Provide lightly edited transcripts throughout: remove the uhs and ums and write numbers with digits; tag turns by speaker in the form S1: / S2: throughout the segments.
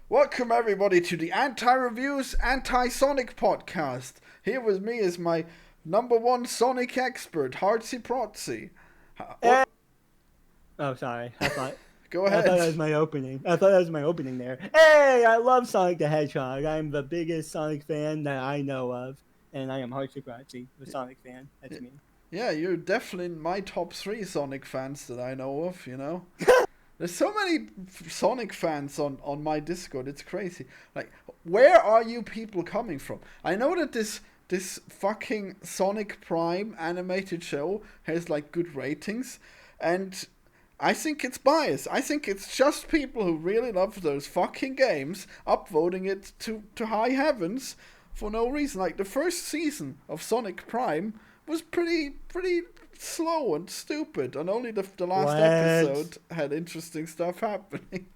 S1: Welcome everybody to the Anti-Reviews Anti-Sonic podcast. Here with me is my number one Sonic expert, Hartsy Protsy.
S2: Eh.
S1: What?
S2: Oh, sorry.
S1: Go
S2: I thought
S1: ahead.
S2: that was my opening. I thought that was my opening there. Hey, I love Sonic the Hedgehog. I'm the biggest Sonic fan that I know of, and I am Harsha Grazzi, the Sonic fan. That's me.
S1: Yeah, you're definitely in my top three Sonic fans that I know of, There's so many Sonic fans on my Discord, it's crazy. Like, where are you people coming from? I know that this fucking Sonic Prime animated show has like good ratings, and I think it's biased. I think it's just people who really love those fucking games upvoting it to high heavens for no reason. Like the first season of Sonic Prime was pretty slow and stupid, and only the last
S2: What?
S1: episode had interesting stuff happening.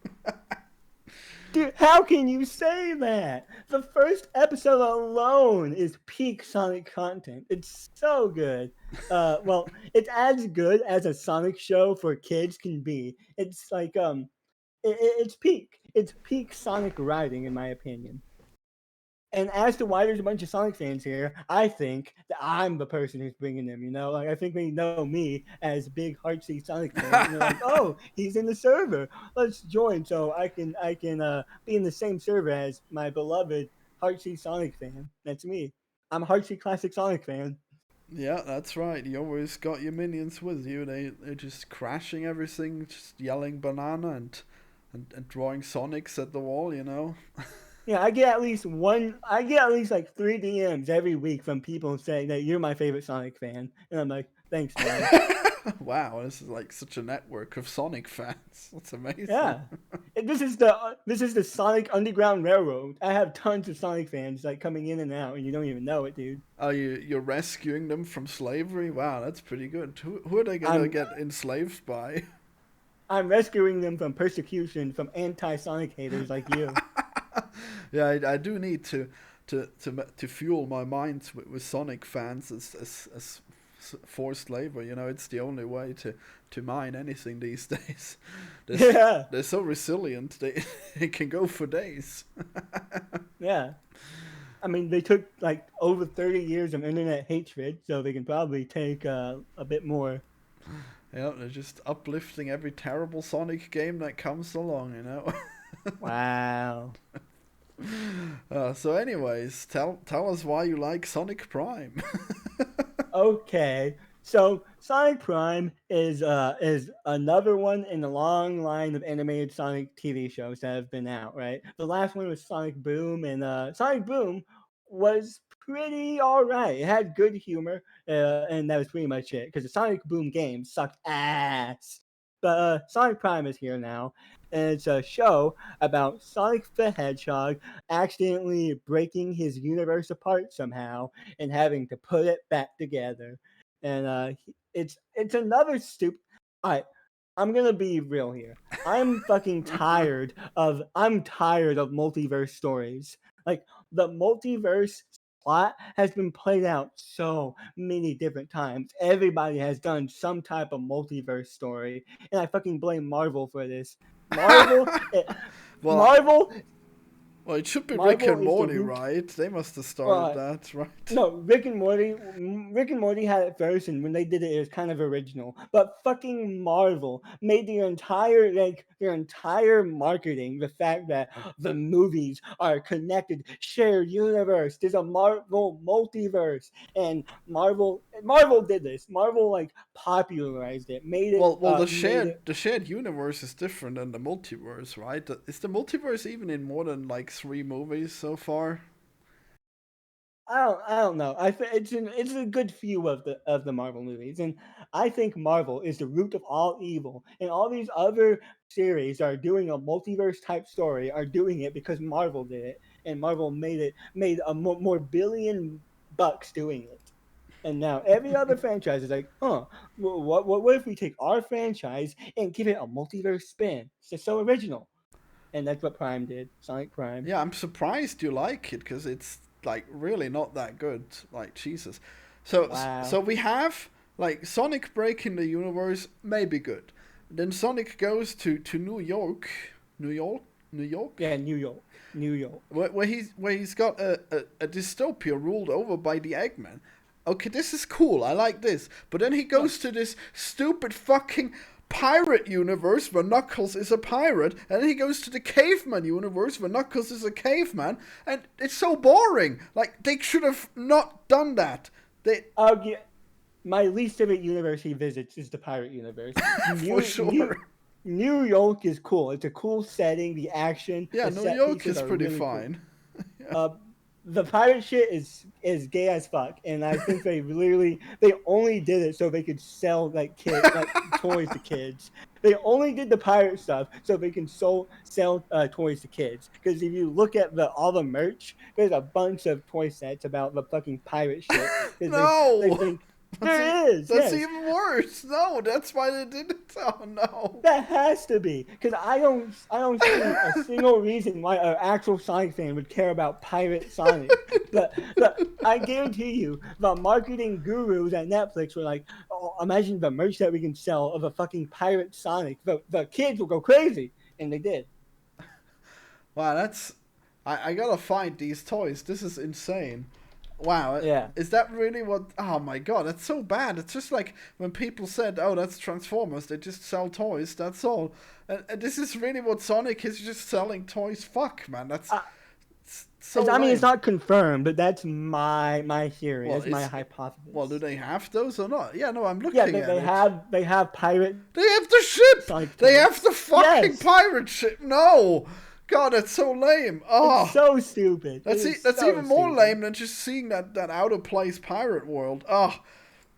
S2: Dude, how can you say that? The first episode alone is peak Sonic content. It's so good. Well, it's as good as a Sonic show for kids can be. It's like it's peak. It's peak Sonic writing, in my opinion. And as to why there's a bunch of Sonic fans here, I think that I'm the person who's bringing them. Like I think they know me as big Heartsea Sonic fans, and they're like, "Oh, he's in the server. Let's join, so I can be in the same server as my beloved Heartsea Sonic fan. That's me. I'm a Heartsea Classic Sonic fan.
S1: Yeah, that's right. You always got your minions with you. They're just crashing everything, just yelling banana and drawing Sonics at the wall.
S2: Yeah, I get at least one. I get at least like 3 DMs every week from people saying that you're my favorite Sonic fan, and I'm like, thanks, man.
S1: Wow, this is like such a network of Sonic fans. That's amazing.
S2: Yeah. This is the Sonic Underground Railroad. I have tons of Sonic fans like coming in and out, and you don't even know it, dude.
S1: Oh, you're rescuing them from slavery? Wow, that's pretty good. Who are they gonna
S2: I'm
S1: get enslaved by?
S2: I'm rescuing them from persecution from anti-Sonic haters like you.
S1: Yeah, I do need to fuel my mind with Sonic fans as forced labor. It's the only way to mine anything these days.
S2: Yeah,
S1: They're so resilient. They can go for days.
S2: yeah. I mean, they took like over 30 years of internet hatred, so they can probably take a bit more.
S1: Yeah, they're just uplifting every terrible Sonic game that comes along.
S2: Wow.
S1: So, anyways, tell us why you like Sonic Prime.
S2: Okay. So Sonic Prime is another one in the long line of animated Sonic TV shows that have been out, right? The last one was Sonic Boom, and Sonic Boom was pretty all right. It had good humor, and that was pretty much it. Because the Sonic Boom game sucked ass. But Sonic Prime is here now, and it's a show about Sonic the Hedgehog accidentally breaking his universe apart somehow and having to put it back together. And it's another stupid. All right, I'm gonna be real here. I'm tired of multiverse stories. Like the multiverse plot has been played out so many different times. Everybody has done some type of multiverse story, and I fucking blame Marvel for this. Marvel, eh,
S1: well,
S2: Marvel,
S1: well, it should be Rick
S2: Marvel
S1: and
S2: is the
S1: Morty,
S2: root.
S1: right? They must have started
S2: Well,
S1: that, right?
S2: no, Rick and Morty had it first, and when they did it, it was kind of original. But fucking Marvel made their entire marketing the fact that the movies are connected, shared universe. There's a Marvel multiverse, and Marvel did this. Marvel like popularized it,
S1: Well, the
S2: made
S1: shared
S2: it.
S1: the shared universe is different than the multiverse, right? Is the multiverse even in more than like three movies so far?
S2: I don't know. I think it's a good few of the Marvel movies, and I think Marvel is the root of all evil. And all these other series are doing a multiverse type story are doing it because Marvel did it, and Marvel made a more billion bucks doing it. And now every other franchise is like, huh? What if we take our franchise and give it a multiverse spin? It's just so original, and that's what Prime did. Sonic Prime.
S1: Yeah, I'm surprised you like it because it's like really not that good. Like Jesus. So
S2: Wow.
S1: we have like Sonic breaking the universe, maybe good. Then Sonic goes to New York, New York. New York.
S2: Yeah, New York. New York.
S1: Where he's got a dystopia ruled over by the Eggman. Okay, this is cool. I like this. But then he goes to this stupid fucking pirate universe where Knuckles is a pirate, and then he goes to the caveman universe where Knuckles is a caveman, and it's so boring. Like, they should have not done that.
S2: My least favorite universe he visits is the pirate universe.
S1: For sure.
S2: New York is cool. It's a cool setting. The action.
S1: Yeah,
S2: the
S1: New York is pretty
S2: really
S1: fine.
S2: Cool. The pirate shit is gay as fuck, and I think they only did it so they could sell like toys to kids. They only did the pirate stuff so they can sell toys to kids. Because if you look at all the merch, there's a bunch of toy sets about the fucking pirate shit.
S1: No.
S2: They think, That's
S1: yes. Even worse. No, that's why they did it. Oh no.
S2: That has to be, because I don't see a single reason why an actual Sonic fan would care about Pirate Sonic. but I guarantee you, the marketing gurus at Netflix were like, "Oh, imagine the merch that we can sell of a fucking Pirate Sonic. The kids will go crazy," and they did.
S1: Wow, that's. I gotta find these toys. This is insane. Wow.
S2: Yeah.
S1: Is that really what... Oh, my God. That's so bad. It's just like when people said, oh, that's Transformers. They just sell toys. That's all. And this is really what Sonic is, just selling toys. Fuck, man. That's so
S2: I mean, it's not confirmed, but that's my theory.
S1: Well,
S2: that's my hypothesis.
S1: Well, do they have those or not? Yeah, no, I'm looking at it.
S2: Yeah, they have pirate...
S1: They have the ship!
S2: Sonic
S1: they
S2: toys.
S1: have the fucking pirate ship! No! God, that's so lame. Oh,
S2: it's so stupid.
S1: That's
S2: so
S1: even more
S2: stupid.
S1: lame than just seeing that out of place pirate world. Oh,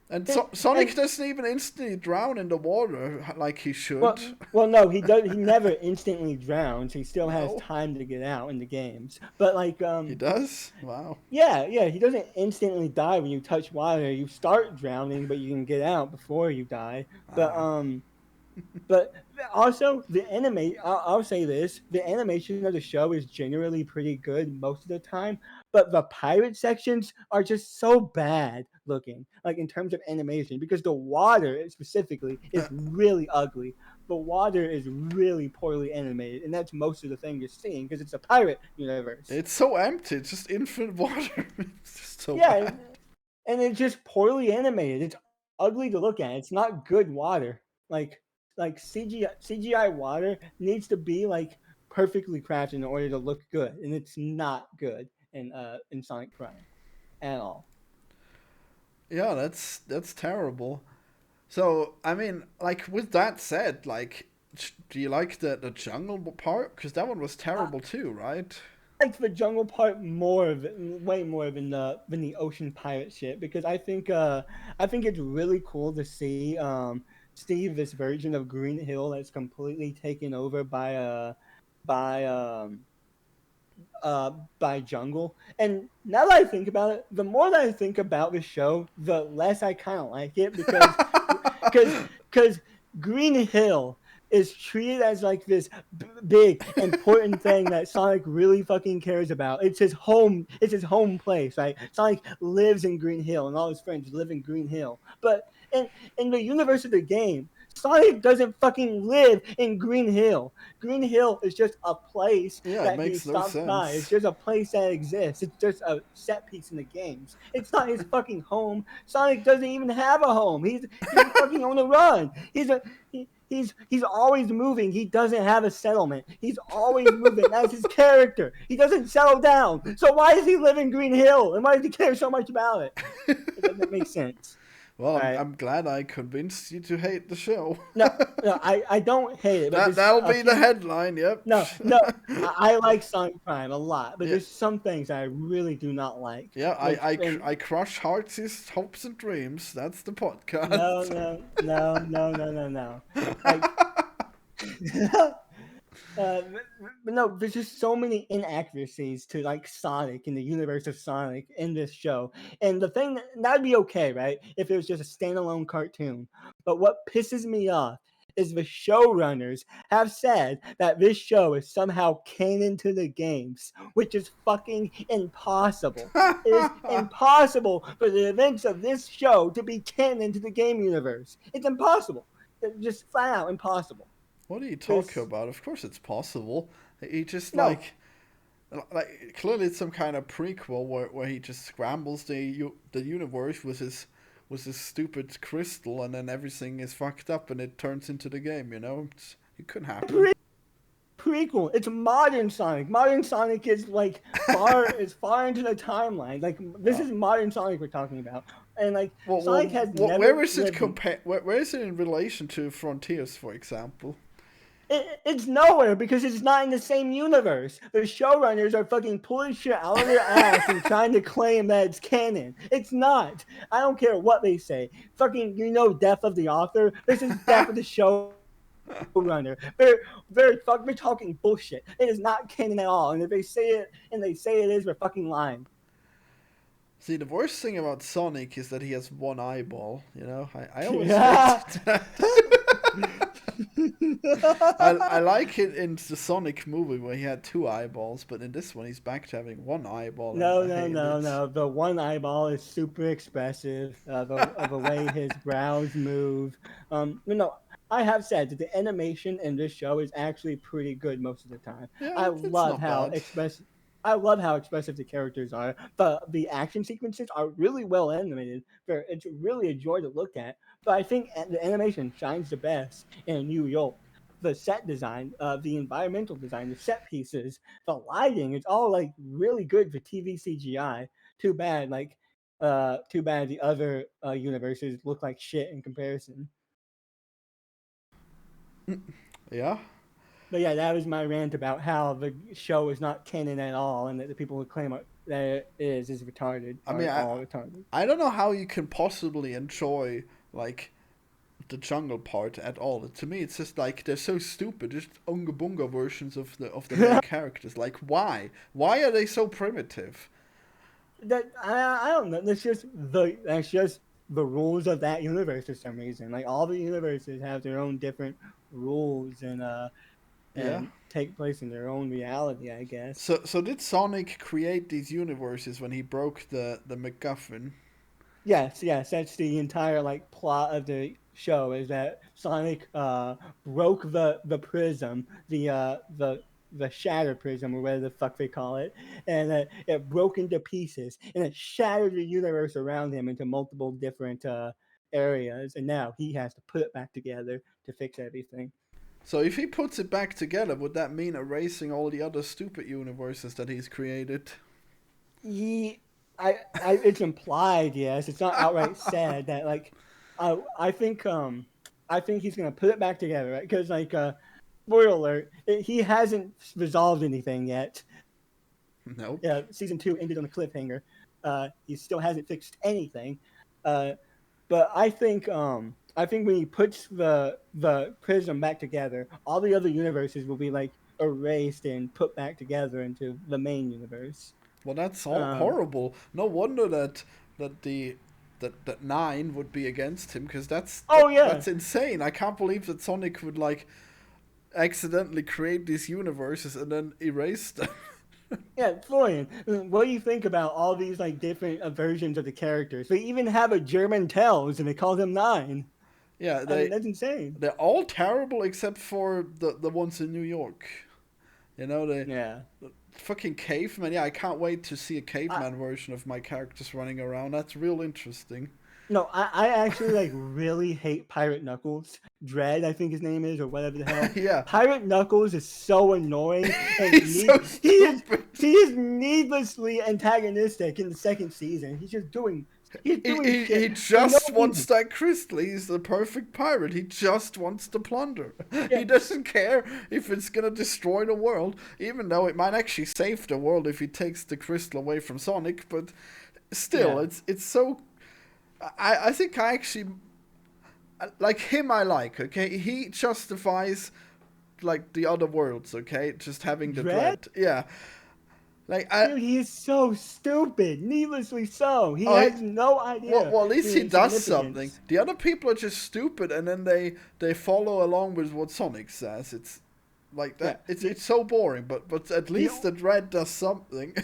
S1: and Sonic doesn't even instantly drown in the water like he should.
S2: Well, no, he does. He never instantly drowns. He still has time to get out in the games. But like,
S1: he does. Wow.
S2: Yeah. He doesn't instantly die when you touch water. You start drowning, but you can get out before you die. But also, I'll say this, the animation of the show is generally pretty good most of the time, but the pirate sections are just so bad looking, like in terms of animation, because the water specifically is really ugly. The water is really poorly animated, and that's most of the thing you're seeing, because it's a pirate universe.
S1: It's so empty, it's just infinite water. It's just so bad.
S2: And it's just poorly animated. It's ugly to look at. It's not good water. Like CGI water needs to be like perfectly crafted in order to look good, and it's not good in Sonic Prime at all.
S1: Yeah, that's terrible. So I mean, like with that said, like, do you like the jungle part? Because that one was terrible too, right?
S2: I like the jungle part way more than the ocean pirate shit, because I think it's really cool to see this version of Green Hill that's completely taken over by jungle. And now that I think about it, the more that I think about the show, the less I kind of like it, because Green Hill is treated as like this big important thing that Sonic really fucking cares about. It's his home place, right? Sonic lives in Green Hill, and all his friends live in Green Hill. But in the universe of the game, Sonic doesn't fucking live in Green Hill. Green Hill is just a place that he stops by. It's just a place that exists. It's just a set piece in the games. It's not his fucking home. Sonic doesn't even have a home. He's fucking on the run. He's always moving. He doesn't have a settlement. He's always moving. That's his character. He doesn't settle down. So why does he live in Green Hill? And why does he care so much about it? It doesn't make sense.
S1: Well, right. I'm glad I convinced you to hate the show.
S2: No, I don't hate it. But
S1: that'll be the headline, yep.
S2: No, I like Sonic Prime a lot, but there's some things I really do not like.
S1: Yeah, I crush Hearts' hopes and dreams. That's the podcast.
S2: No. But no, there's just so many inaccuracies to like Sonic in the universe of Sonic in this show. And the thing that'd be okay, right? If it was just a standalone cartoon. But what pisses me off is the showrunners have said that this show is somehow canon to the games, which is fucking impossible. It is impossible for the events of this show to be canon to the game universe. It's impossible. It's just flat out impossible.
S1: What are you talking about? Of course it's possible. He just
S2: No,
S1: like clearly it's some kind of prequel where he just scrambles the universe with his stupid crystal, and then everything is fucked up and it turns into the game. It could happen.
S2: prequel. It's modern Sonic. Modern Sonic is like far into the timeline. Like this is modern Sonic we're talking about, and like Sonic has never
S1: where is it
S2: lived in-
S1: where is it in relation to Frontiers, for example?
S2: It's nowhere because it's not in the same universe. The showrunners are fucking pulling shit out of their ass and trying to claim that it's canon. It's not. I don't care what they say. Fucking, death of the author. This is death of the showrunner. They're talking bullshit. It is not canon at all. And if they say it is, we're fucking lying.
S1: See, the worst thing about Sonic is that he has one eyeball. I always hated that. I like it in the Sonic movie where he had two eyeballs, but in this one he's back to having one eyeball.
S2: No. The one eyeball is super expressive of the way his brows move. No, I have said that the animation in this show is actually pretty good most of the time.
S1: Yeah,
S2: I
S1: it's
S2: love
S1: not
S2: how
S1: bad.
S2: expressive the characters are. The action sequences are really well animated. It's really a joy to look at. But I think the animation shines the best in New York. The set design, the environmental design, the set pieces, the lighting, it's all like really good for TV CGI. Too bad, the other universes look like shit in comparison.
S1: Yeah.
S2: But yeah, that was my rant about how the show is not canon at all, and that the people who claim that it is retarded.
S1: I mean,
S2: all retarded.
S1: I don't know how you can possibly enjoy like the jungle part at all. To me, it's just like they're so stupid. Just unga bunga versions of the main characters. Like, why? Why are they so primitive?
S2: That I don't know. That's just the rules of that universe for some reason. Like all the universes have their own different rules
S1: Yeah.
S2: and take place in their own reality, I guess.
S1: So did Sonic create these universes when he broke the MacGuffin?
S2: Yes, that's the entire like plot of the show is that Sonic broke the prism, the shatter prism or whatever the fuck they call it, and it broke into pieces and it shattered the universe around him into multiple different areas, and now he has to put it back together to fix everything.
S1: So if he puts it back together, would that mean erasing all the other stupid universes that he's created?
S2: He, it's implied, yes. It's not outright said that like, I think he's gonna put it back together, right? Because like, spoiler alert, he hasn't resolved anything yet.
S1: Nope.
S2: Yeah, season 2 ended on a cliffhanger. He still hasn't fixed anything. But I think when he puts the prism back together, all the other universes will be like erased and put back together into the main universe.
S1: Well, that's horrible. No wonder that 9 would be against him, because that's insane. I can't believe that Sonic would like accidentally create these universes and then erase them.
S2: Yeah, Florian, what do you think about all these like different versions of the characters? They even have a German Tails, and they call them 9.
S1: Yeah,
S2: I mean, that's insane.
S1: They're all terrible except for the ones in New York.
S2: Yeah.
S1: Fucking caveman. Yeah, I can't wait to see a caveman version of my characters running around. That's real interesting.
S2: No, I actually like really hate Pirate Knuckles. Dread, I think his name is, or whatever the hell.
S1: Yeah.
S2: Pirate Knuckles is so annoying, and
S1: He's so stupid.
S2: he is needlessly antagonistic in the second season. He's doing
S1: He
S2: shit.
S1: just wants that crystal. He's the perfect pirate. He just wants to plunder.
S2: Yeah.
S1: He doesn't care if it's gonna destroy the world, even though it might actually save the world if he takes the crystal away from Sonic. But still, it's so. I think I actually like him. I like. Okay, he justifies like the other worlds. Okay, just having the dread. Yeah. Like
S2: Dude, he is so stupid, needlessly so. He has no idea.
S1: Well, at least he does
S2: significance.
S1: something. The other people are just stupid, and then they follow along with what Sonic says. It's like that.
S2: Yeah.
S1: It's so boring, but at least the Dread does something.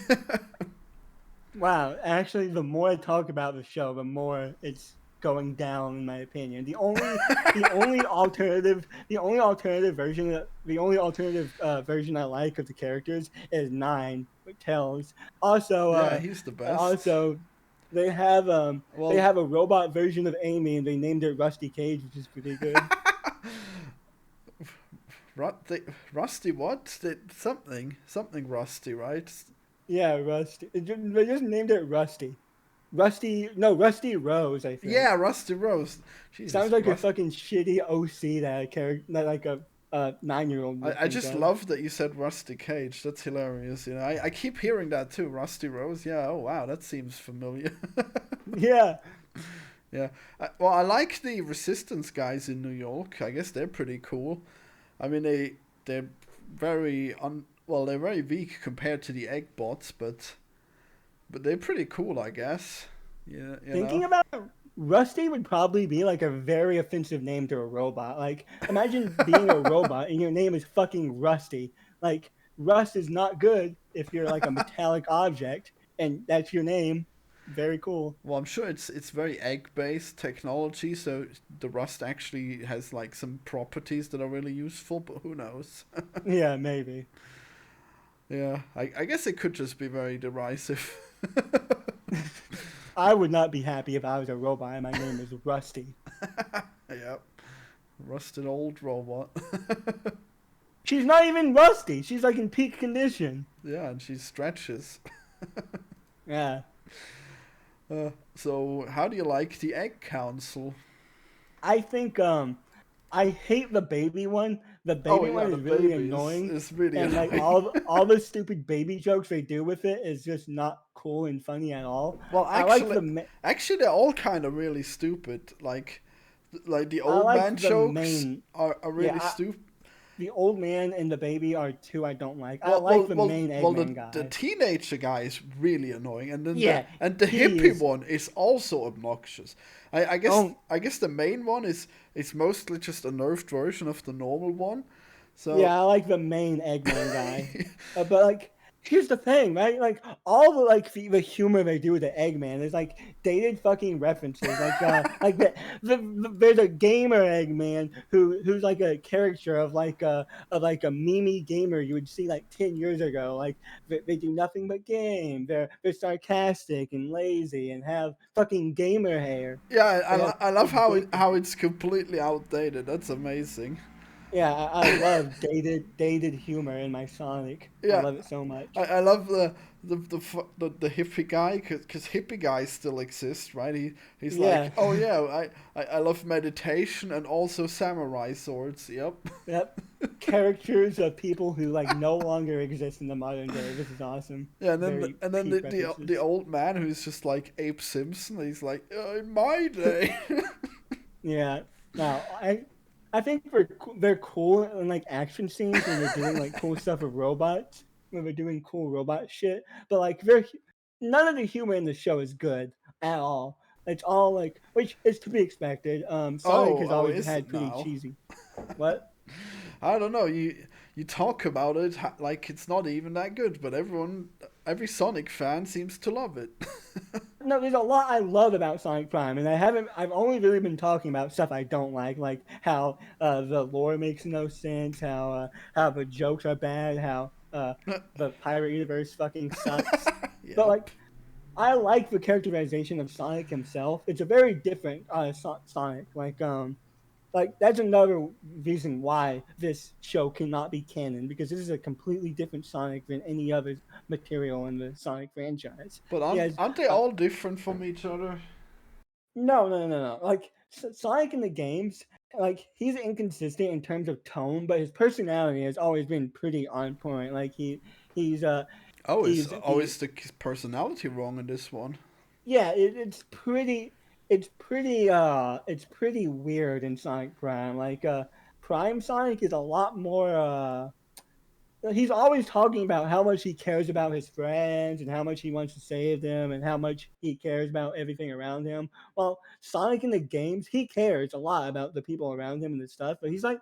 S2: Wow, actually, the more I talk about the show, the more it's going down, in my opinion. The only alternative version I like of the characters is Nine with Tails. Also,
S1: Yeah, he's the best.
S2: also they have they
S1: Well,
S2: have a robot version of Amy, and they named it Rusty Cage, which is pretty good.
S1: Rusty what? Something Rusty, right?
S2: Yeah, Rusty. They just named it Rusty. Rusty Rose, I think.
S1: Yeah, Rusty Rose. Jesus,
S2: Sounds like a fucking shitty OC that a character, that like a 9-year-old would
S1: I
S2: think
S1: just
S2: of.
S1: love that you said Rusty Cage. That's hilarious. You know, I keep hearing that too. Rusty Rose. Yeah. Oh wow, that seems familiar.
S2: Yeah,
S1: Yeah. Well, I like the Resistance guys in New York. I guess they're pretty cool. I mean, they're very well, they're very weak compared to the egg bots, but they're pretty cool, I guess. Yeah, you
S2: thinking
S1: know.
S2: about it, Rusty would probably be like a very offensive name to a robot. Like, imagine being a robot and your name is fucking Rusty. Like, rust is not good if you're like a metallic object, and that's your name. Very cool.
S1: Well, I'm sure it's very egg based technology, so the Rust actually has like some properties that are really useful, but who knows?
S2: Yeah, maybe.
S1: Yeah, I guess it could just be very derisive.
S2: I would not be happy if I was a robot and my name is Rusty.
S1: Yeah, rusted old robot.
S2: She's not even rusty. She's like in peak condition.
S1: Yeah, and she stretches.
S2: Yeah.
S1: So, how do you like the Egg Council?
S2: I think I hate the baby one. The
S1: Oh
S2: baby
S1: yeah,
S2: one
S1: the
S2: is really
S1: baby
S2: annoying.
S1: is really
S2: And like
S1: annoying.
S2: all the stupid baby jokes they do with it is just not cool and funny at all.
S1: Well,
S2: I like
S1: actually,
S2: the ma-
S1: they're all kind of really stupid. Like the
S2: I
S1: old
S2: like
S1: man
S2: the
S1: jokes
S2: main
S1: are
S2: yeah,
S1: really stupid.
S2: the old man and the baby are two I don't like. I
S1: Well,
S2: like the main Eggman
S1: the
S2: guy.
S1: teenager guy is really annoying, and then
S2: Yeah,
S1: the
S2: he
S1: hippie
S2: is.
S1: one is also obnoxious.
S2: Oh,
S1: I guess the main one is mostly just a nerfed version of the normal one. So
S2: yeah, I like the main Eggman guy. But like, here's the thing, right? Like all the like the humor they do with the Eggman is like dated fucking references. Like there's a gamer Eggman who's like a caricature of like a meme gamer you would see like 10 years ago. Like they do nothing but game. They're sarcastic and lazy and have fucking gamer hair.
S1: yeah,
S2: They have
S1: I love
S2: big
S1: how it's completely outdated. That's amazing.
S2: yeah. I love dated humor in my Sonic. I
S1: Yeah,
S2: love it so much.
S1: I love the hippie guy because hippie guys still exist, right? He's like,
S2: Yeah.
S1: oh yeah, I love meditation and also samurai swords. Yep.
S2: Yep. Characters of people who like no longer exist in the modern day. This is awesome.
S1: Yeah,
S2: Very
S1: and then
S2: peak
S1: the
S2: references.
S1: old man who's just like Abe Simpson. He's like, in my day.
S2: Yeah. Now I think they're cool in like action scenes when they're doing like cool stuff with robots. When they're doing cool robot shit, but like none of the humor in the show is good at all. It's all like, which is to be expected. Sonic has
S1: Oh,
S2: always
S1: is
S2: had
S1: it
S2: pretty
S1: now?
S2: cheesy. What?
S1: I don't know. You talk about it like it's not even that good, but every Sonic fan seems to love it.
S2: No, there's a lot I love about Sonic Prime, and I've only really been talking about stuff I don't like how the lore makes no sense, how the jokes are bad, how the pirate universe fucking sucks. But
S1: Yep.
S2: like, I like the characterization of Sonic himself. It's a very different Sonic. Like that's another reason why this show cannot be canon, because this is a completely different Sonic than any other material in the Sonic franchise.
S1: But
S2: He has
S1: aren't they
S2: uh,
S1: all different from each other?
S2: no. Like Sonic in the games, like he's inconsistent in terms of tone, but his personality has always been pretty on point. Like he's
S1: Oh,
S2: he
S1: is the personality wrong in this one?
S2: yeah, it's pretty weird in Sonic Prime. Like Prime Sonic is a lot more he's always talking about how much he cares about his friends and how much he wants to save them and how much he cares about everything around him. Well, Sonic in the games, he cares a lot about the people around him and the stuff, but he's not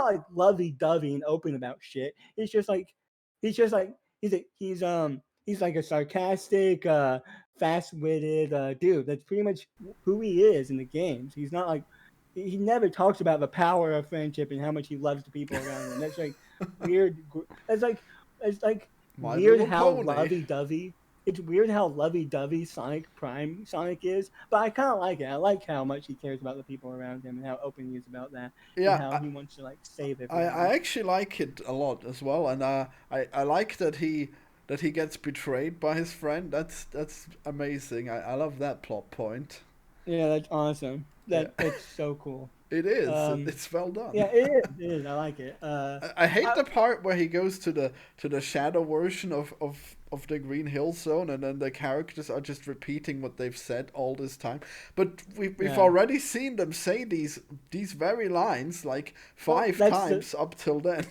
S2: like lovey dovey and open about shit. He's just like he's like a sarcastic, fast-witted dude. That's pretty much who he is in the games. He's not like he never talks about the power of friendship and how much he loves the people around him. That's like weird. It's like
S1: My
S2: weird
S1: Little
S2: how
S1: Pony.
S2: lovey-dovey. It's weird how lovey-dovey Sonic Prime Sonic is, but I kind of like it. I like how much he cares about the people around him and how open he is about that, and
S1: Yeah,
S2: how he wants to like save
S1: I
S2: everyone.
S1: actually like it a lot as well, and I like that he gets betrayed by his friend. That's amazing. I love that plot point.
S2: Yeah, that's awesome.
S1: Yeah,
S2: That's so cool.
S1: it is.
S2: Um,
S1: It's well
S2: yeah,
S1: done.
S2: it is. It is. I like it.
S1: I hate
S2: I,
S1: the part where he goes to the shadow version of the Green Hill Zone, and then the characters are just repeating what they've said all this time. But we've
S2: yeah.
S1: already seen them say these very lines like
S2: Well,
S1: 5 times up till then.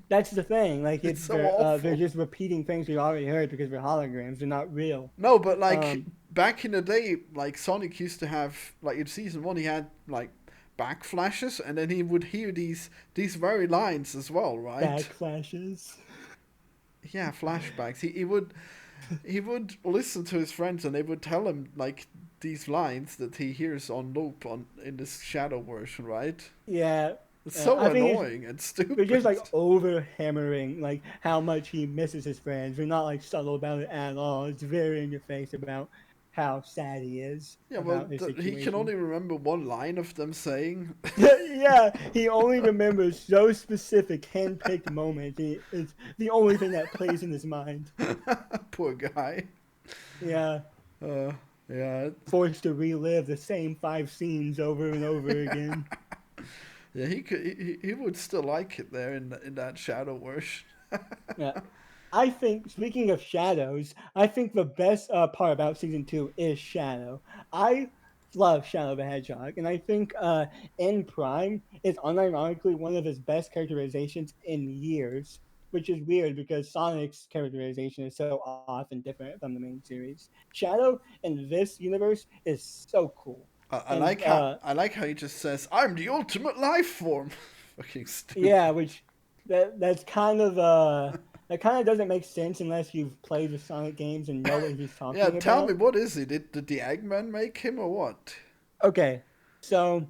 S2: that's the thing. Like
S1: It's
S2: it's
S1: so
S2: they're
S1: awful.
S2: just repeating things we already heard because they're holograms. They're not real.
S1: No, but like
S2: Um,
S1: back in the day, like Sonic used to have like in season one, he had like back flashes, and then he would hear these very lines as well, right?
S2: backflashes.
S1: Yeah, flashbacks. He would listen to his friends, and they would tell him like these lines that he hears on loop on in this shadow version, right?
S2: Yeah.
S1: It's so
S2: I think
S1: annoying and
S2: they're just
S1: stupid.
S2: like over hammering like how much he misses his friends. They're not like subtle about it at all. It's very in your face about how sad he is
S1: Yeah, well,
S2: about his
S1: he can only
S2: situation.
S1: remember one line of them saying,
S2: Yeah, he only remembers so specific, hand-picked moments. It's the only thing that plays in his mind.
S1: "Poor guy."
S2: Yeah,
S1: Uh, yeah,
S2: forced to relive the same 5 scenes over and over again.
S1: yeah. He could. He would still like it there in that shadow version.
S2: Yeah, I think. Speaking of shadows, I think the best part about season 2 is Shadow. I love Shadow the Hedgehog, and I think in Prime is unironically one of his best characterizations in years. Which is weird because Sonic's characterization is so often different from the main series. Shadow in this universe is so cool, and
S1: I like how he just says, "I'm the ultimate life form." Fucking
S2: yeah,
S1: stupid.
S2: which that's kind of that kind of doesn't make sense unless you've played the Sonic games and know what he's
S1: Yeah,
S2: talking
S1: tell me
S2: about.
S1: what is he? Did the Eggman make him or what?
S2: Okay, so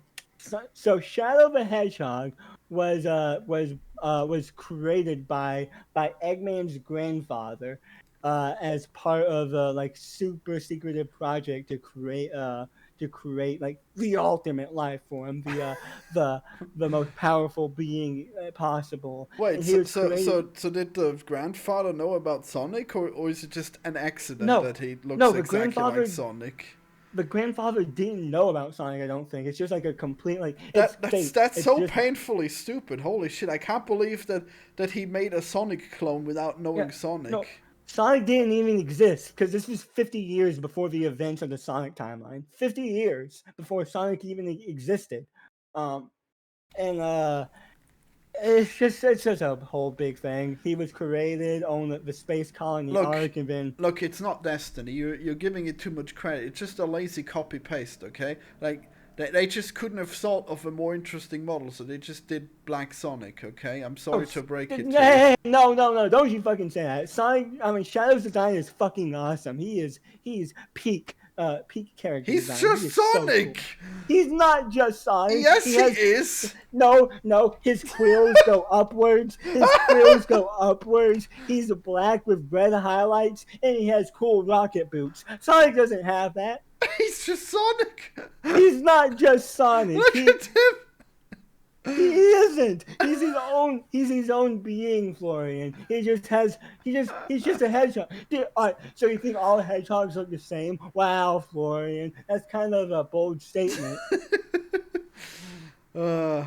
S2: so Shadow the Hedgehog was created by Eggman's grandfather as part of a like super secretive project to create like the ultimate life form, the the most powerful being possible,
S1: Wait,
S2: and he was created.
S1: so did the grandfather know about Sonic, or is it just an accident
S2: No,
S1: that he
S2: no,
S1: looks exactly like Sonic?
S2: the grandfather didn't know about Sonic. I don't think it's just like a complete like it's fate.
S1: That's
S2: It's
S1: so
S2: just
S1: painfully stupid. Holy shit! I can't believe that he made a Sonic clone without
S2: yeah,
S1: knowing
S2: no,
S1: Sonic.
S2: Sonic didn't even exist because this was 50 years before the events of the Sonic timeline. 50 years before Sonic even existed. Um, and it's just a whole big thing. He was created on the space colony
S1: Look,
S2: Ark, and then
S1: look, it's not Destiny. You're giving it too much credit. It's just a lazy copy paste, okay? Like they just couldn't have thought of a more interesting model, so they just did Black Sonic, okay? I'm
S2: oh,
S1: sorry to break it to you.
S2: hey, no, no, no! Don't you fucking say that. Sonic, I mean, Shadow's design is fucking awesome. He is peak character
S1: He's
S2: design. He
S1: just
S2: is so
S1: Sonic.
S2: cool. He's not just Sonic.
S1: Yes,
S2: He
S1: he
S2: has
S1: is.
S2: no, no. His quills go upwards. His quills go upwards. He's black with red highlights, and he has cool rocket boots. Sonic doesn't have that.
S1: He's just Sonic.
S2: He's not just Sonic.
S1: Look at him.
S2: He isn't. He's his own. He's his own being, Florian. He just has. He's just a hedgehog. Dude, all right, so you think all hedgehogs look the same? Wow, Florian. That's kind of a bold statement.
S1: Uh,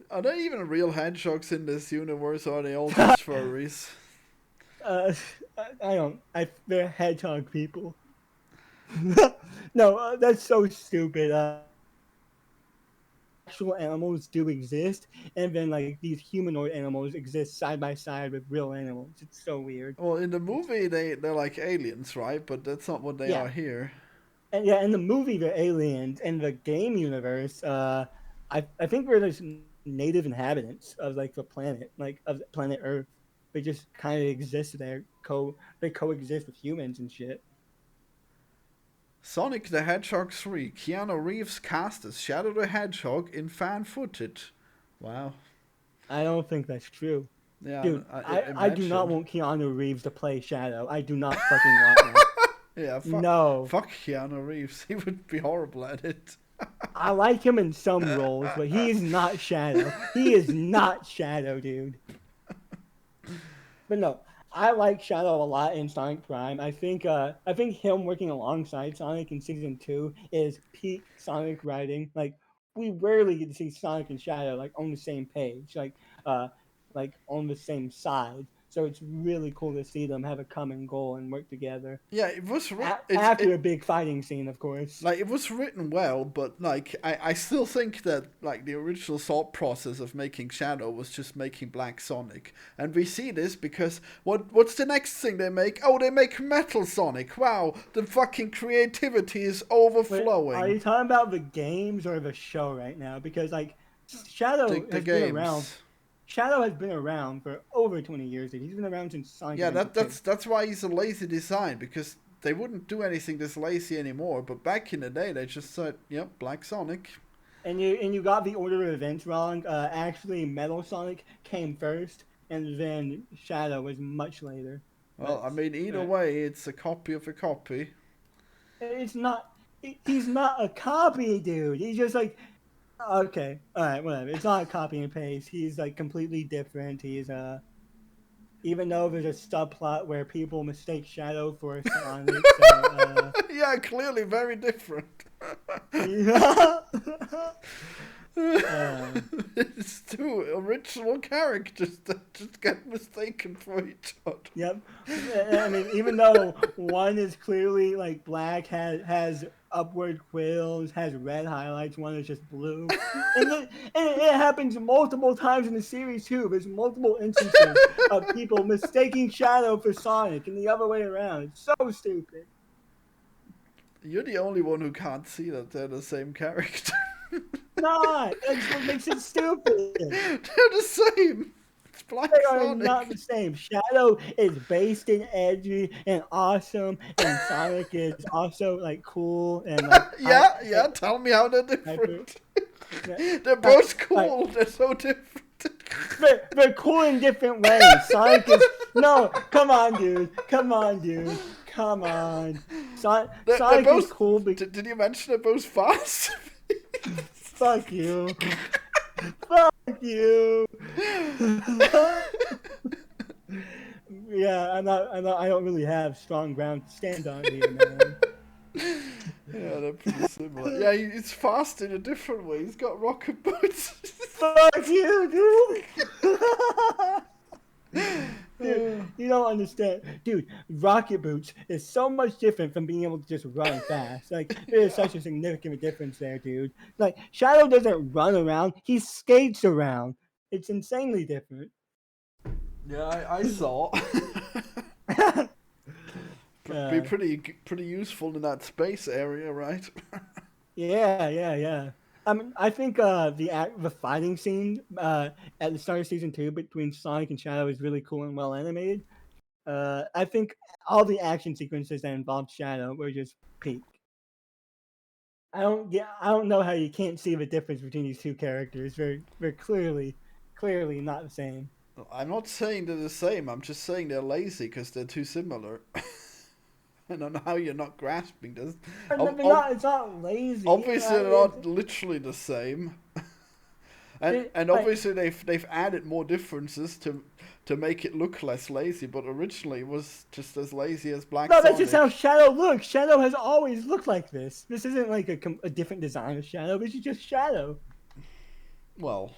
S1: are there even real hedgehogs in this universe, or are they all just furries?
S2: uh, I don't. They're hedgehog people. No, that's so stupid. Actual animals do exist, and then like these humanoid animals exist side by side with real animals. It's so weird.
S1: Well, in the movie, they're like aliens, right? But that's not what they
S2: Yeah,
S1: are here.
S2: and yeah, in the movie, they're aliens. In the game universe, I think we're just native inhabitants of like the planet, like of planet Earth. They just kind of exist there. They coexist with humans and shit.
S1: Sonic the Hedgehog 3. Keanu Reeves cast as Shadow the Hedgehog in fan footage. Wow.
S2: I don't think that's true.
S1: Yeah,
S2: Dude, I do not
S1: imagine.
S2: want Keanu Reeves to play Shadow. I do not fucking want that.
S1: Yeah,
S2: No.
S1: fuck Keanu Reeves. He would be horrible at it.
S2: I like him in some roles, but he is not Shadow. He is not Shadow, dude. But no, I like Shadow a lot in Sonic Prime. I think him working alongside Sonic in season 2 is peak Sonic writing. Like we rarely get to see Sonic and Shadow like on the same page, like on the same side. So it's really cool to see them have a common goal and work together.
S1: Yeah, it was
S2: After a big fighting scene, of course.
S1: like it was written well, but like I still think that like the original thought process of making Shadow was just making Black Sonic, and we see this because what's the next thing they make? Oh, they make Metal Sonic. Wow, the fucking creativity is overflowing.
S2: Wait, are you talking about the games or the show right now? Because like Shadow
S1: the
S2: has been around. Shadow has been around for over 20 years. He's been around since Sonic.
S1: Yeah, that's why he's a lazy design, because they wouldn't do anything this lazy anymore. But back in the day, they just said, "Yep, Black Sonic."
S2: And you got the order of events wrong. Actually, Metal Sonic came first, and then Shadow was much later.
S1: Well, I mean, either way, it's a copy of a copy.
S2: It's not. He's not a copy, dude. He's just like. Okay, all right, whatever. It's not a copy and paste. He's like completely different. He's even though there's a subplot where people mistake Shadow for Sonic. So,
S1: yeah, clearly very different. It's two original characters that just get mistaken for each other.
S2: Yep. I mean, even though one is clearly like black, has upward quills, has red highlights, one is just blue. And it happens multiple times in the series too. There's multiple instances of people mistaking Shadow for Sonic and the other way around. It's so stupid.
S1: You're the only one who can't see that they're the same character.
S2: Not. That's what makes it stupid.
S1: They're the same. It's Black
S2: They
S1: Sonic.
S2: are not the same. Shadow is based and edgy and awesome, and Sonic is also like cool and like
S1: yeah. Tell me how they're different. They're both cool. They're so different.
S2: They're cool in different ways. Sonic is no. Come on, dude. Come on. Sonic
S1: both,
S2: is cool.
S1: Did you mention they're both fast?
S2: Fuck you. Fuck you. Yeah, I don't really have strong ground to stand on here, man.
S1: Yeah, they're pretty similar. Yeah, he's fast in a different way. He's got rocket boots.
S2: Fuck you, dude. Dude, you don't understand. Dude, rocket boots is so much different from being able to just run fast. Like, there's such a significant difference there, dude. Like, Shadow doesn't run around, he skates around. It's insanely different.
S1: Yeah, I saw. Be pretty useful in that space area, right?
S2: Yeah. I mean, I think the fighting scene at the start of season 2 between Sonic and Shadow is really cool and well animated. I think all the action sequences that involved Shadow were just peak. I don't know how you can't see the difference between these two characters. They're clearly not the same.
S1: I'm not saying they're the same. I'm just saying they're lazy because they're too similar. I don't know how you're not grasping this.
S2: It's not lazy.
S1: Obviously, they're not literally the same. And obviously, they've added more differences to make it look less lazy. But originally, it was just as lazy as Black Sonic.
S2: No, that's just how Shadow looks. Shadow has always looked like this. This isn't like a different design of Shadow. This is just Shadow.
S1: Well,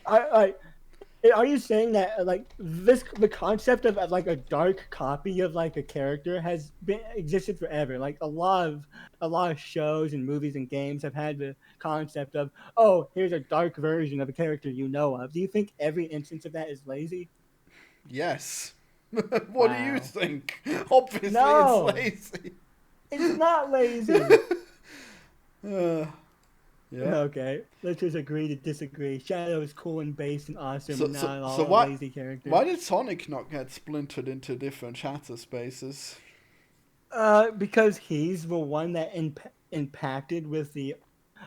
S2: are you saying that like the concept of like a dark copy of like a character has existed forever? Like a lot of shows and movies and games have had the concept of, oh, here's a dark version of a character you know of. Do you think every instance of that is lazy?
S1: Yes. What do you think? Obviously,
S2: no,
S1: it's lazy.
S2: It's not lazy.
S1: Yeah.
S2: Okay, let's just agree to disagree. Shadow is cool and based and awesome, and not all a lazy character.
S1: Why did Sonic not get splintered into different shatter spaces?
S2: Because he's the one that impacted with the.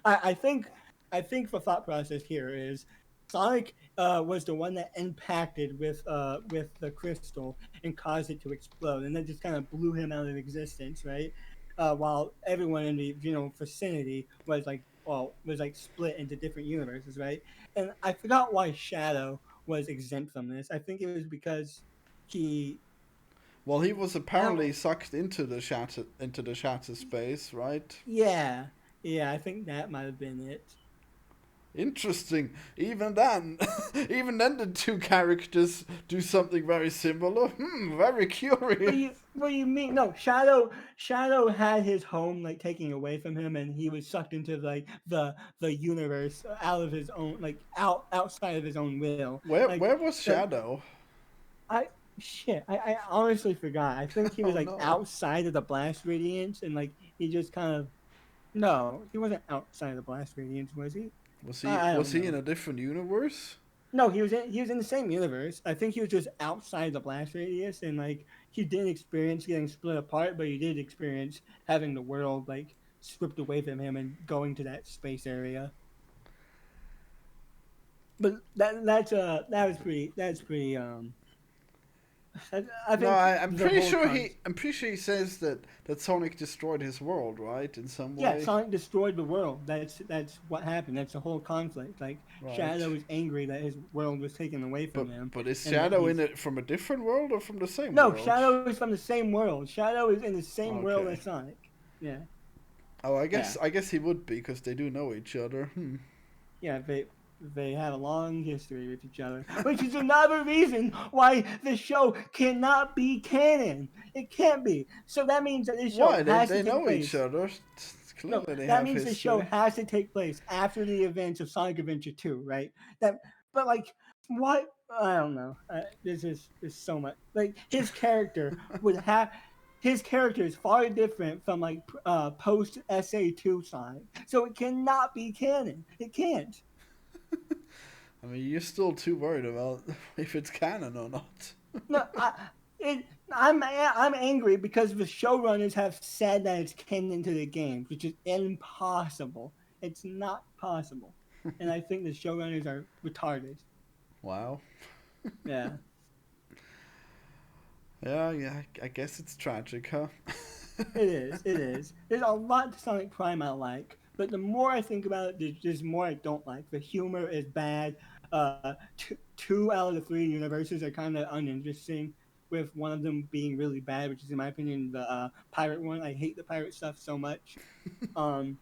S2: I think the thought process here is Sonic was the one that impacted with the crystal and caused it to explode, and that just kind of blew him out of existence, right? While everyone in the vicinity was like split into different universes, right? And I forgot why Shadow was exempt from this. I think it was because he
S1: Well, he was
S2: I don't
S1: apparently sucked into the shatter space, right?
S2: yeah, yeah, I think that might have been it.
S1: Interesting. Even then, even then, the two characters do something very similar. Very curious.
S2: What do you mean? No, Shadow had his home like taken away from him, and he was sucked into like the universe out of his own outside of his own will. Like
S1: Where was
S2: the
S1: Shadow?
S2: I I honestly forgot. I think he was
S1: Oh
S2: like
S1: no.
S2: outside of the blast radiance, and like he just kind of no, he wasn't outside of the blast radiance, was he? I
S1: Was
S2: don't
S1: he in
S2: know.
S1: a different universe?
S2: No, he was in the same universe. I think he was just outside the blast radius, and like he didn't experience getting split apart, but he did experience having the world like stripped away from him and going to that space area. But that's pretty I
S1: No,
S2: think
S1: I'm
S2: the
S1: pretty
S2: whole
S1: sure
S2: con
S1: he says that Sonic destroyed his world, right? In some
S2: yeah,
S1: way,
S2: Sonic destroyed the world. That's what happened. That's the whole conflict. Like
S1: right?
S2: Shadow was angry that his world was taken away from him,
S1: But is
S2: and that
S1: Shadow in
S2: he's
S1: it from a different world or from the same
S2: no
S1: world?
S2: Shadow is from the same world. Shadow is in the same world
S1: Okay.
S2: as Sonic. Yeah.
S1: Oh,
S2: Yeah,
S1: I guess he would be because they do know each other.
S2: yeah, they have a long history with each other, which is another reason why the show cannot be canon. It can't be. So that means that this show
S1: Why?
S2: has to
S1: They
S2: take
S1: know each
S2: place.
S1: other.
S2: No,
S1: Clearly, they
S2: that
S1: have
S2: means the show
S1: history.
S2: has to take place after the events of Sonic Adventure 2, right? That, but like, what? I don't know. There's so much. Like his character would have. His character is far different from like post SA2 Sonic, so it cannot be canon. It can't.
S1: I mean, you're still too worried about if it's canon or not.
S2: No, it, I'm angry because the showrunners have said that it's canon to the games, which is impossible. It's not possible, and I think the showrunners are retarded.
S1: Wow.
S2: Yeah,
S1: Yeah. I guess it's tragic, huh?
S2: it is. It is. There's a lot to Sonic Prime I like, but the more I think about it, there's more I don't like. The humor is bad. Two out of the three universes are kind of uninteresting, with one of them being really bad, which is, in my opinion, the pirate one. I hate the pirate stuff so much. Um,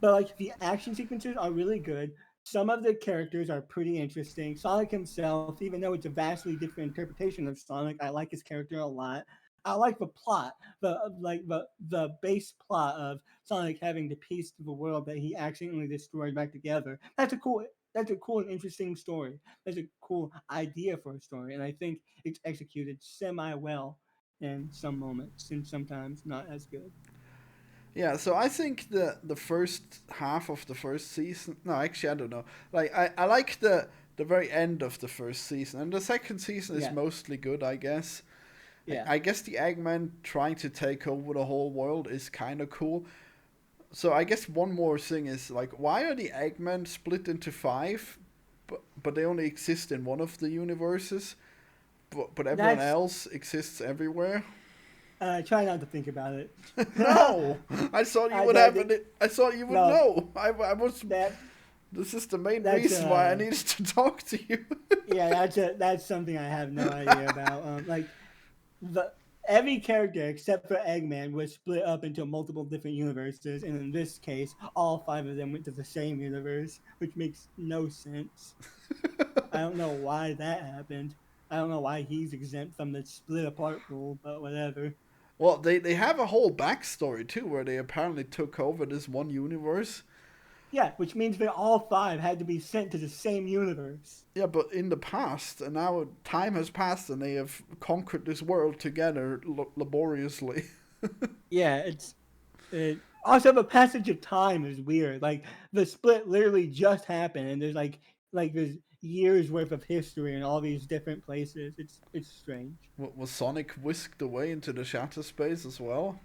S2: but like the action sequences are really good. Some of the characters are pretty interesting. Sonic himself, even though it's a vastly different interpretation of Sonic, I like his character a lot. I like the plot, the base plot of Sonic having to piece the world that he accidentally destroyed back together. That's a cool and interesting story. That's a cool idea for a story, and I think it's executed semi well in some moments, and sometimes not as good.
S1: Yeah, so I think the first half of the first season. No, actually, I don't know. Like I like the very end of the first season, and the second season is
S2: Yeah,
S1: mostly good, I guess.
S2: yeah.
S1: I guess the Eggman trying to take over the whole world is kind of cool. So I guess one more thing is like, why are the Eggmen split into five, but they only exist in one of the universes, but everyone
S2: That's
S1: else exists everywhere?
S2: try not to think about it.
S1: No, I thought you
S2: I
S1: would have
S2: that,
S1: it. I thought you would
S2: no
S1: know. I was.
S2: that
S1: This is the main
S2: that's
S1: reason why I needed to talk to you.
S2: yeah that's something I have no idea about. Like the every character except for Eggman was split up into multiple different universes, and in this case, all five of them went to the same universe, which makes no sense. I don't know why that happened. I don't know why he's exempt from the split apart rule, but whatever.
S1: Well, they have a whole backstory too, where they apparently took over this one universe.
S2: Yeah, which means that all five had to be sent to the same universe.
S1: Yeah, but in the past, and now time has passed, and they have conquered this world together laboriously.
S2: Yeah, also the passage of time is weird. Like the split literally just happened, and there's years worth of history in all these different places. It's strange.
S1: Was Sonic whisked away into the shatter space as well?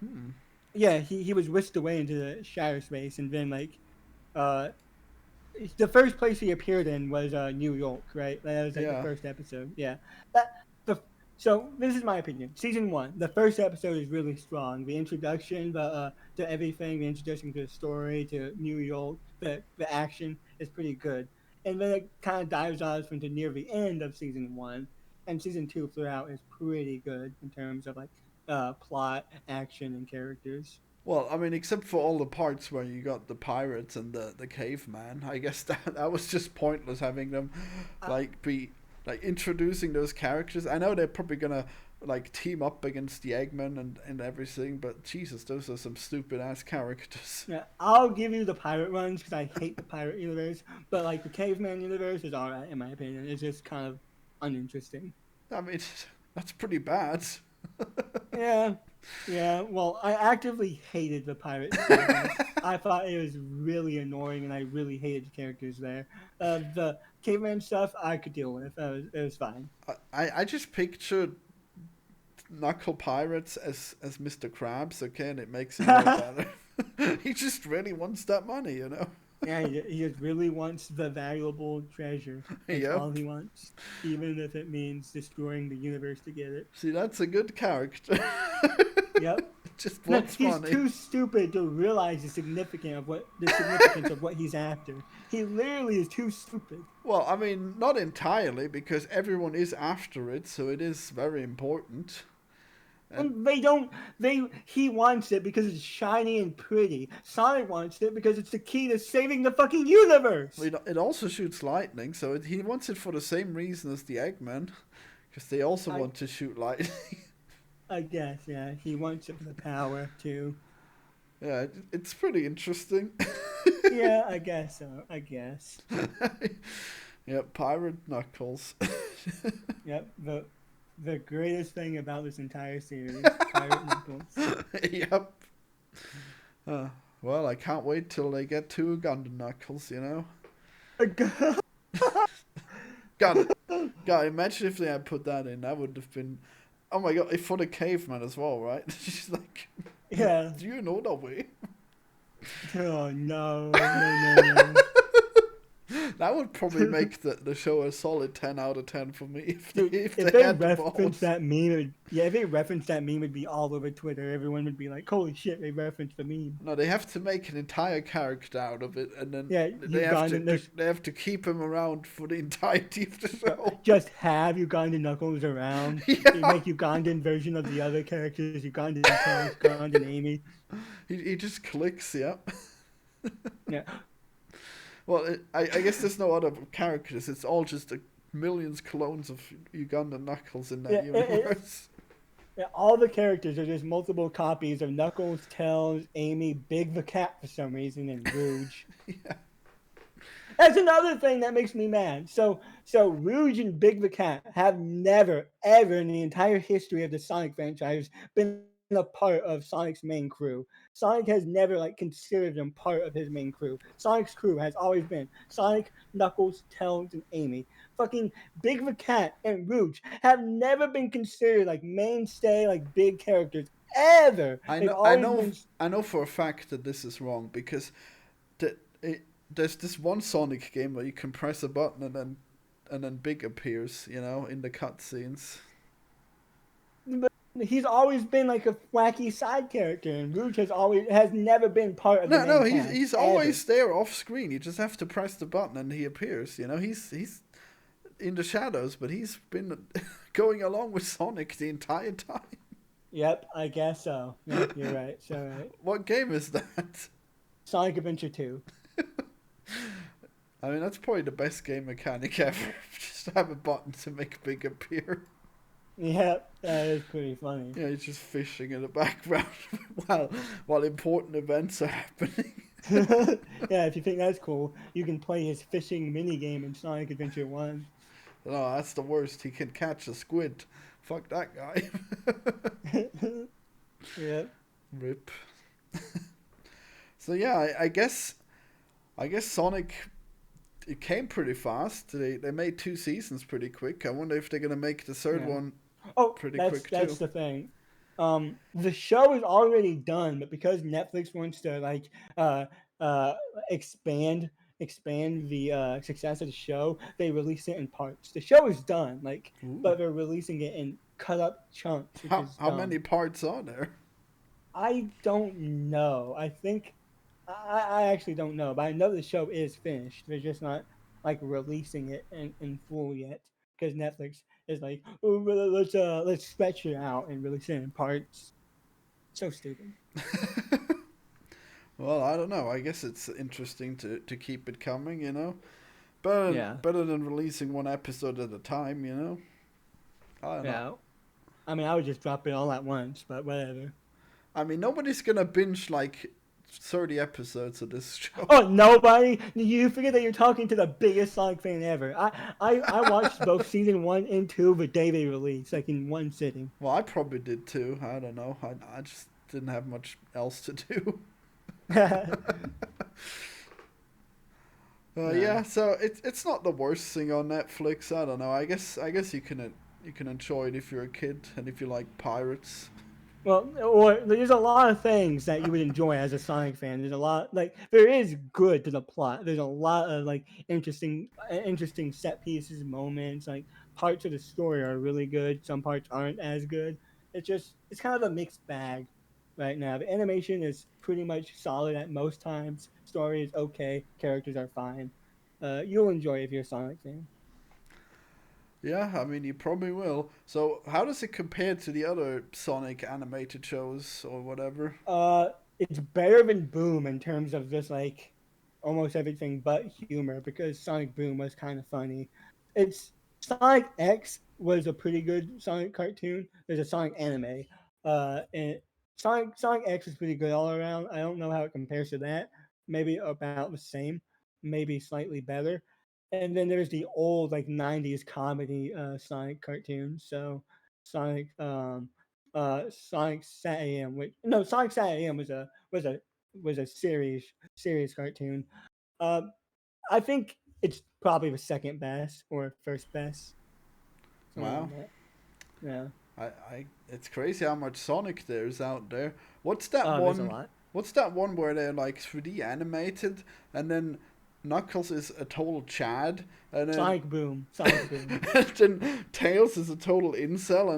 S2: Yeah, he was whisked away into the shadow space, and then like uh the first place he appeared in was New York, right? That was like the
S1: Yeah.
S2: first episode. Yeah. That the so this is my opinion. Season one, the first episode is really strong. The introduction, to everything, the introduction to the story, to New York, the action is pretty good. And then it kind of dives off into near the end of season one, and season two throughout is pretty good in terms of like plot, action, and characters.
S1: Well, I mean, except for all the parts where you got the pirates and the caveman, I guess that was just pointless having them
S2: Uh,
S1: like be like introducing those characters. I know they're probably gonna like team up against the Eggman and everything, but Jesus, those are some stupid ass characters.
S2: Yeah, I'll give you the pirate ones because I hate the pirate universe, but like the caveman universe is alright in my opinion. It's just kind of uninteresting.
S1: I mean, that's pretty bad.
S2: Yeah, yeah. Well, I actively hated the pirate series. I thought it was really annoying, and I really hated the characters there. The caveman stuff I could deal with. It was fine.
S1: I just pictured Knuckle Pirates as Mr. Krabs, okay, and it makes it all better. He just really wants that money, you know.
S2: Yeah, he just really wants the valuable treasure. That's
S1: Yep.
S2: all he wants, even if it means destroying the universe to get it.
S1: See, that's a good character.
S2: Yep.
S1: Just
S2: No,
S1: wants
S2: he's
S1: money.
S2: too stupid to realize the significance of what he's after. He literally is too stupid.
S1: Well, I mean, not entirely, because everyone is after it, so it is very important.
S2: And they don't. He wants it because it's shiny and pretty. Sonic wants it because it's the key to saving the fucking universe.
S1: It also shoots lightning, so he wants it for the same reason as the Eggman, because they also
S2: I-
S1: want to shoot lightning.
S2: I guess, yeah. He wants it for the power too.
S1: Yeah, it's pretty interesting.
S2: Yeah, I guess so. I guess.
S1: Yeah, Pirate Knuckles.
S2: Yep. The greatest thing about this entire series, Pirate Knuckles.
S1: Yep. Uh, well, I can't wait till they get to Ugandan Knuckles, you know? God, God, imagine if they had put that in. That would have been. Oh my god, for the caveman as well, right? She's like,
S2: Yeah.
S1: do you know that way?
S2: Oh no, no, no, no.
S1: That would probably make the show a solid 10 out of 10 for me if they,
S2: Dude,
S1: if
S2: if
S1: they
S2: they
S1: had the
S2: referenced
S1: balls.
S2: that meme, if they referenced that meme, it'd be all over Twitter. Everyone would be like, "Holy shit, they referenced the meme."
S1: No, they have to make an entire character out of it, and then
S2: Yeah,
S1: they have to keep him around for the entirety of the show.
S2: just have Ugandan Knuckles around.
S1: Yeah.
S2: You make Ugandan version of the other characters, Ugandan Charles, Ugandan Amy.
S1: He just clicks, yeah.
S2: Yeah,
S1: Well, I guess there's no other characters. It's all just millions clones of Ugandan Knuckles in that
S2: Yeah,
S1: universe.
S2: yeah, all the characters are just multiple copies of Knuckles, Tails, Amy, Big the Cat for some reason, and Rouge.
S1: Yeah.
S2: That's another thing that makes me mad. So Rouge and Big the Cat have never, ever in the entire history of the Sonic franchise been a part of Sonic's main crew. Sonic has never like considered them part of his main crew. Sonic's crew has always been Sonic, Knuckles, Tails, and Amy. Fucking Big the Cat and Rouge have never been considered like mainstay, like big characters ever.
S1: I
S2: They've
S1: know, I
S2: always
S1: know,
S2: been-
S1: I know for a fact that this is wrong because there's this one Sonic game where you can press a button and then Big appears, you know, in the cutscenes.
S2: He's always been like a wacky side character, and Rouge has never been part of the
S1: No,
S2: main
S1: he's
S2: cast,
S1: he's
S2: ever.
S1: always there off screen. You just have to press the button and he appears. You know, he's in the shadows, but he's been going along with Sonic the entire time.
S2: Yep, I guess so. Yep, you're right. So right.
S1: What game is that?
S2: Sonic Adventure 2.
S1: I mean, that's probably the best game mechanic ever. Just have a button to make Big appear.
S2: Yep, that is pretty funny.
S1: Yeah, he's just fishing in the background while important events are happening.
S2: Yeah, if you think that's cool, you can play his fishing minigame in Sonic Adventure 1.
S1: No, that's the worst. He can catch a squid. Fuck that guy.
S2: Yep.
S1: Rip. So yeah, I guess Sonic, it came pretty fast. They made 2 seasons pretty quick. I wonder if they're gonna make the third
S2: Yeah.
S1: one
S2: Oh,
S1: pretty
S2: that's
S1: quick
S2: that's
S1: too.
S2: the thing. The show is already done, but because Netflix wants to like uh uh expand the success of the show, they release it in parts. The show is done, like,
S1: Ooh.
S2: but they're releasing it in cut up chunks, which is
S1: How many
S2: dumb.
S1: parts are there?
S2: I don't know. I think I actually don't know, but I know the show is finished. They're just not like releasing it in full yet because Netflix is like, oh, well, let's stretch it out and release it in parts. So stupid.
S1: Well, I don't know. I guess it's interesting to keep it coming,
S2: Yeah,
S1: Better than releasing one episode at a time. I don't know.
S2: yeah. I mean, I would just drop it all at once, but whatever.
S1: I mean, nobody's gonna binge like 30 episodes of this show.
S2: Oh, nobody! You forget that you're talking to the biggest Sonic fan ever. I watched both season 1 and 2 the day they released, like in one sitting.
S1: Well, I probably did too. I don't know. I just didn't have much else to do. Yeah,
S2: Nah.
S1: so it's not the worst thing on Netflix. I don't know. I guess you can enjoy it if you're a kid and if you like pirates.
S2: Well, or there's a lot of things that you would enjoy as a Sonic fan. There's a lot, like, there is good to the plot. There's a lot of like interesting set pieces, moments. Like, parts of the story are really good. Some parts aren't as good. It's kind of a mixed bag right now. The animation is pretty much solid at most times. Story is okay. Characters are fine. You'll enjoy it if you're a Sonic fan.
S1: Yeah, I mean you probably will. So how does it compare to the other Sonic animated shows or whatever?
S2: Uh, it's better than Boom in terms of just like almost everything but humor because Sonic Boom was kind of funny. It's Sonic X was a pretty good Sonic cartoon. There's a Sonic anime. And Sonic X is pretty good all around. I don't know how it compares to that. Maybe about the same, maybe slightly better. And then there's the old like '90s comedy Sonic cartoon. So Sonic Sonic Sat AM, which no Sonic Sat AM was a series cartoon. Uh, I think it's probably the second best or first best, something like
S1: Wow.
S2: that. Yeah.
S1: It's crazy how much Sonic there's out there. What's that
S2: There's a
S1: one?
S2: lot.
S1: What's that one where they're like 3D animated and then Knuckles is a total Chad and then
S2: Sonic Boom. Sonic Boom.
S1: and then Tails is a total incel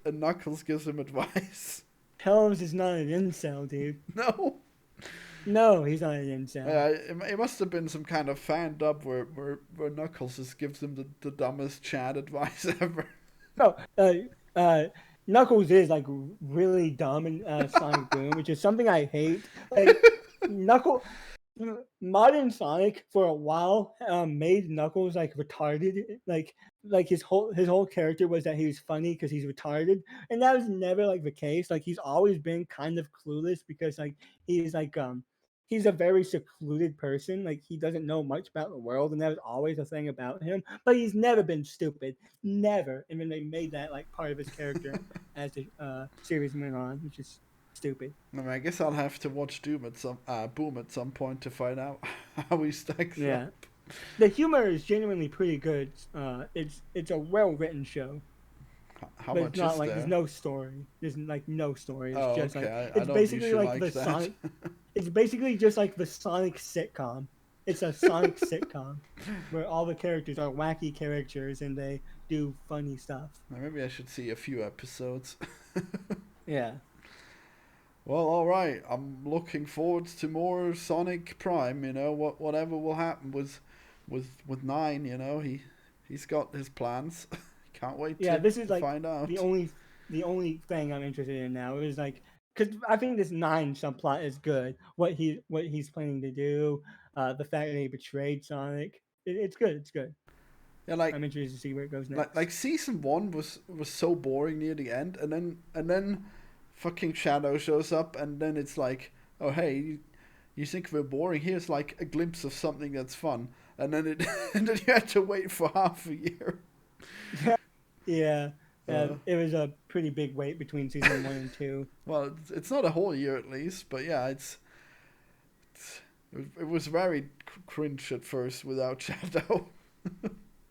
S1: and Knuckles gives him advice.
S2: Helms is not an incel, dude.
S1: No.
S2: No, he's not an incel.
S1: It must have been some kind of fan dub where Knuckles just gives him the dumbest Chad advice ever.
S2: No, Knuckles is like really dumb in Sonic Boom, which is something I hate. Like Knuckle, modern Sonic for a while made Knuckles like retarded. Like his whole character was that he was funny because he's retarded, and that was never like the case. Like he's always been kind of clueless because like he's like he's a very secluded person. Like he doesn't know much about the world, and that was always a thing about him. But he's never been stupid, never. And then they made that like part of his character as the series went on, which is stupid.
S1: I mean, I guess I'll have to watch Boom at some point to find out how he stacks
S2: Yeah.
S1: up.
S2: The humor is genuinely pretty good. It's a well written show,
S1: How
S2: but it's
S1: much
S2: not
S1: is
S2: like there's
S1: there?
S2: no story. There's like no story. It's
S1: Oh,
S2: just like
S1: okay. I
S2: it's
S1: don't
S2: basically
S1: usually
S2: like
S1: like
S2: the
S1: that.
S2: Sonic. It's basically just like the Sonic sitcom. It's a Sonic sitcom where all the characters are wacky characters and they do funny stuff.
S1: Maybe I should see a few episodes.
S2: Yeah.
S1: Well, all right. I'm looking forward to more Sonic Prime. Whatever will happen with Nine. He's got his plans. Can't wait
S2: Yeah, this is
S1: to
S2: like
S1: find
S2: the
S1: out.
S2: only the only thing I'm interested in now. It was like because I think this nine subplot is good. What he's planning to do, the fact that he betrayed Sonic, it's good. It's good.
S1: Yeah,
S2: I'm interested to see where it goes
S1: like
S2: next.
S1: season one was so boring near the end, and then fucking Shadow shows up, and then it's like, oh hey, you think we're boring? Here's like a glimpse of something that's fun, and then it and then you had to wait for half a year.
S2: Yeah,
S1: Uh,
S2: it was a pretty big wait between season 1 and 2.
S1: well, it's not a whole year at least, but yeah, it was very cringe at first without Shadow.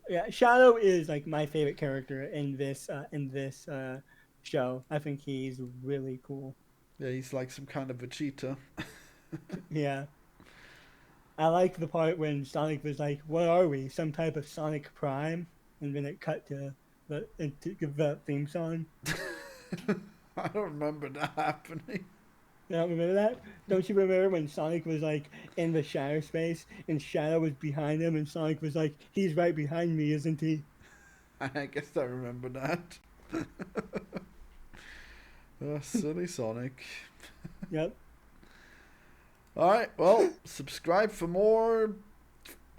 S2: Yeah, Shadow is like my favorite character in this show. I think he's really cool.
S1: Yeah, he's like some kind of Vegeta.
S2: Yeah. I like the part when Sonic was like, "What are we? Some type of Sonic Prime?" And then it cut to the theme song.
S1: I don't remember that happening.
S2: You don't remember that? Don't you remember when Sonic was like in the shadow space and Shadow was behind him and Sonic was like, "He's right behind me, isn't he?"
S1: I guess I remember that. Silly Sonic.
S2: Yep.
S1: Alright, well, subscribe for more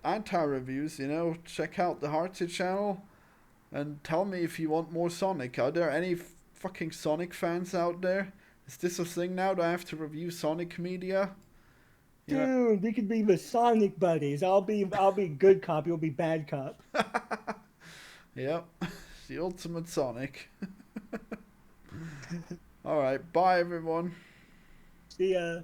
S1: anti-reviews, check out the Heartsy channel, and tell me if you want more Sonic. Are there any fucking Sonic fans out there? Is this a thing now? Do I have to review Sonic media? Yeah.
S2: Dude, we could be the Sonic buddies. I'll be good cop, you'll be bad cop.
S1: Yep. The ultimate Sonic. Alright, bye everyone.
S2: See ya.